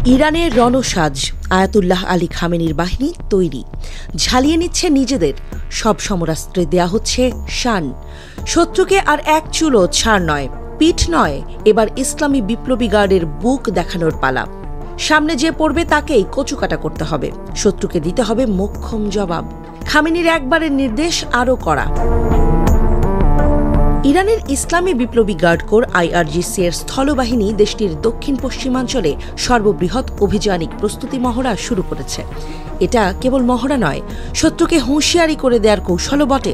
ইরানের রণসাজ, Ayatollah Ali খামেনির বাহিনী তৈরি, ঝালিয়ে নিচ্ছে নিজেদের। সব সমরাস্ত্রে দেয়া হচ্ছে শান। শত্রুকে আর এক চুলও ছাড় নয়, পিঠ নয়, এবার ইসলামী বিপ্লবী গার্ডের বুক দেখানোর পালা। সামনে যে পড়বে তাকেই কচুকাটা করতে হবে, শত্রুকে দিতে হবে মোক্ষম জবাব। খামেনির একবারের নির্দেশ আরও কড়া। ইরানের ইসলামী বিপ্লবী গার্ড কোর IRGC এর স্থলবাহিনী দেশটির দক্ষিণ পশ্চিমাঞ্চলে সর্ববৃহৎ অভিযানিক প্রস্তুতি মহড়া শুরু করেছে। এটা কেবল মহড়া নয়, শত্রুকে হুঁশিয়ারি করে দেওয়ার কৌশলও বটে।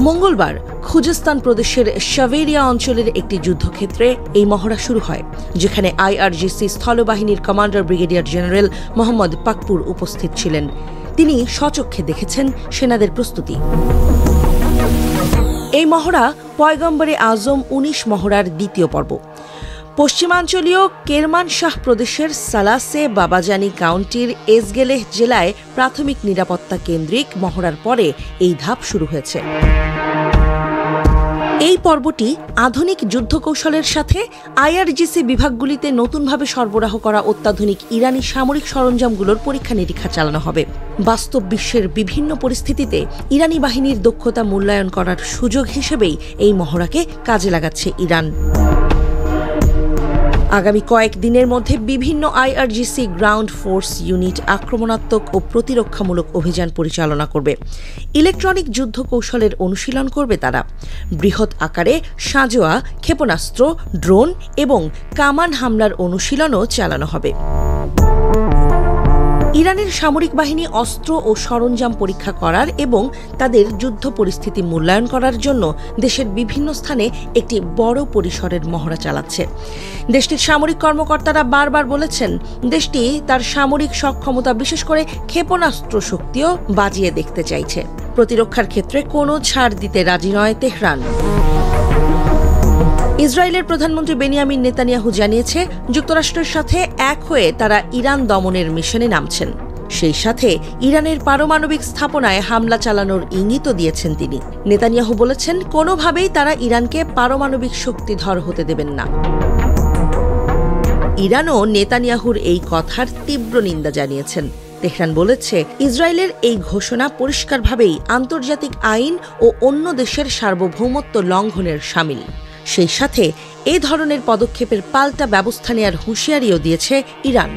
মঙ্গলবার খুজেস্তান প্রদেশের শাভেরিয়া অঞ্চলের একটি যুদ্ধক্ষেত্রে এই মহড়া শুরু হয়, যেখানে IRGC স্থলবাহিনীর commander brigadier general Mohammad Pakpour উপস্থিত ছিলেন। তিনি স্বচক্ষে দেখেছেন সেনাদের প্রস্তুতি। এই মহড়া পয়গম্বরে আজম ১৯ মহড়ার দ্বিতীয় পর্ব। পশ্চিমাঞ্চলীয় কেরমানশাহ প্রদেশের সালাসে বাবাজানি কাউন্টির এজগেলেহ জেলায় প্রাথমিক নিরাপত্তা কেন্দ্রিক মহড়ার পরে এই ধাপ শুরু হয়েছে। এই পর্বটি আধুনিক যুদ্ধকৌশলের সাথে IRGC বিভাগগুলিতে নতুনভাবে সরবরাহ করা অত্যাধুনিক ইরানি সামরিক সরঞ্জামগুলোর পরীক্ষা নিরীক্ষা চালানো হবে। বাস্তব বিশ্বের বিভিন্ন পরিস্থিতিতে ইরানি বাহিনীর দক্ষতা মূল্যায়ন করার সুযোগ হিসেবেই এই মহড়াকে কাজে লাগাচ্ছে ইরান। আগামী কয়েক দিনের মধ্যে বিভিন্ন IRGC গ্রাউন্ড ফোর্স ইউনিট আক্রমণাত্মক ও প্রতিরক্ষামূলক অভিযান পরিচালনা করবে। ইলেকট্রনিক যুদ্ধ কৌশলের অনুশীলন করবে তারা। বৃহৎ আকারে সাঁজোয়া ক্ষেপণাস্ত্র, ড্রোন এবং কামান হামলার অনুশীলনও চালানো হবে। ইরানের সামরিক বাহিনী অস্ত্র ও সরঞ্জাম পরীক্ষা করার এবং তাদের যুদ্ধ পরিস্থিতি মূল্যায়ন করার জন্য দেশের বিভিন্ন স্থানে একটি বড় পরিসরের মহড়া চালাচ্ছে। দেশটির সামরিক কর্মকর্তারা বারবার বলেছেন, দেশটি তার সামরিক সক্ষমতা বিশেষ করে ক্ষেপণাস্ত্র শক্তিও বাজিয়ে দেখতে চাইছে। প্রতিরক্ষার ক্ষেত্রে কোনো ছাড় দিতে রাজি নয় তেহরান। ইসরায়েলের প্রধানমন্ত্রী বেনিয়ামিন নেতানিয়াহু জানিয়েছে, যুক্তরাষ্ট্রের সাথে এক হয়ে তারা ইরান দমনের মিশনে নামছেন। সেই সাথে ইরানের পারমাণবিক স্থাপনায় হামলা চালানোর ইঙ্গিতও দিয়েছেন তিনি। নেতানিয়াহু বলেছেন, কোনোভাবেই তারা ইরানকে পারমাণবিক শক্তিধর হতে দেবেন না। ইরানও নেতানিয়াহুর এই কথার তীব্র নিন্দা জানিয়েছেন। তেহরান বলেছে, ইসরায়েলের এই ঘোষণা পরিষ্কারভাবেই আন্তর্জাতিক আইন ও অন্য দেশের সার্বভৌমত্ব লঙ্ঘনের শামিল। সেই সাথে এ ধরনের পদক্ষেপের পাল্টা ব্যবস্থা নেয়ার হুঁশিয়ারিও দিয়েছে ইরান।